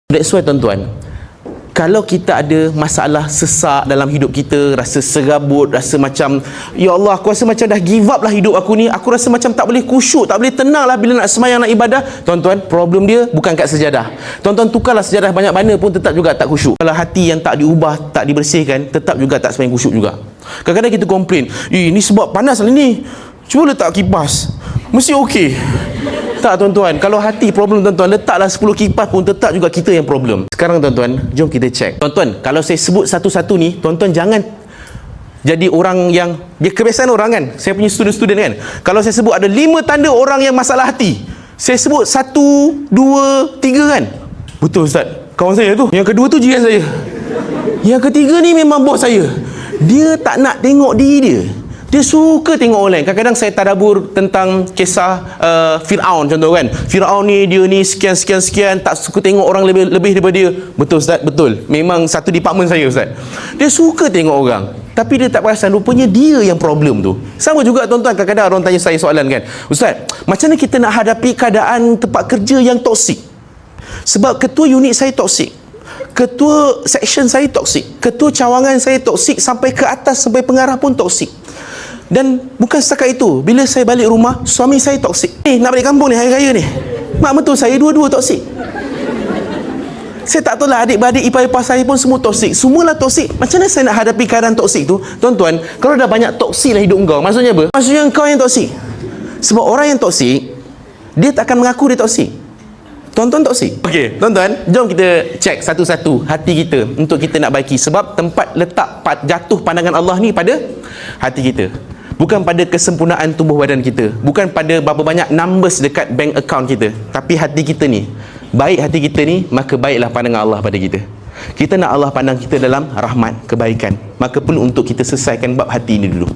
That's why tuan-tuan, kalau kita ada masalah sesak dalam hidup kita, rasa serabut, rasa macam ya Allah, aku rasa macam dah give up lah hidup aku ni, aku rasa macam tak boleh khusyuk, tak boleh tenang lah bila nak sembahyang, nak ibadah. Tuan-tuan, problem dia bukan kat sejadah. Tuan-tuan tukarlah sejadah banyak mana pun tetap juga tak khusyuk. Kalau hati yang tak diubah, tak dibersihkan, tetap juga tak sembahyang khusyuk juga. Kadang-kadang kita komplain, ini sebab panas lah ni, cuba letak kipas, mesti okey. Tak tuan-tuan, kalau hati problem tuan-tuan, letaklah 10 kipas pun tetap juga kita yang problem. Sekarang tuan-tuan, jom kita cek. Tuan-tuan, kalau saya sebut satu-satu ni, tuan-tuan jangan jadi orang yang, dia kebiasaan orang kan, saya punya student-student kan, kalau saya sebut ada 5 tanda orang yang masalah hati, saya sebut 1, 2, 3 kan. Betul Ustaz, kawan saya tu. Yang kedua tu jiran saya. Yang ketiga ni memang bos saya. Dia tak nak tengok diri dia, dia suka tengok orang lain. Kadang-kadang saya tadabbur tentang kisah Fir'aun contoh kan. Fir'aun ni, dia ni sekian, tak suka tengok orang lebih daripada dia. Betul Ustaz, betul. Memang satu department saya Ustaz. Dia suka tengok orang, tapi dia tak perasan rupanya dia yang problem tu. Sama juga tuan-tuan, kadang-kadang orang tanya saya soalan kan, Ustaz, macam mana kita nak hadapi keadaan tempat kerja yang toksik? Sebab ketua unit saya toksik, ketua section saya toksik, ketua cawangan saya toksik, sampai ke atas, sampai pengarah pun toksik. Dan bukan setakat itu, bila saya balik rumah, suami saya toksik. Nak balik kampung ni, hari raya ni, mak mentua saya dua-dua toksik. Saya tak tahu lah, adik-beradik, ipar-ipar saya pun semua toksik. Semualah toksik. Macam mana saya nak hadapi keadaan toksik tu? Tuan-tuan, kalau dah banyak toksik lah hidup kau, maksudnya apa? Maksudnya kau yang toksik. Sebab orang yang toksik, dia tak akan mengaku dia toksik. Tuan-tuan toksik. Okey, tuan-tuan, jom kita cek satu-satu hati kita untuk kita nak baiki. Sebab tempat letak jatuh pandangan Allah ni pada hati kita, bukan pada kesempurnaan tubuh badan kita, bukan pada berapa banyak numbers dekat bank account kita, tapi hati kita ni. Baik hati kita ni, maka baiklah pandangan Allah pada kita. Kita nak Allah pandang kita dalam rahmat, kebaikan, maka perlu untuk kita selesaikan bab hati ini dulu.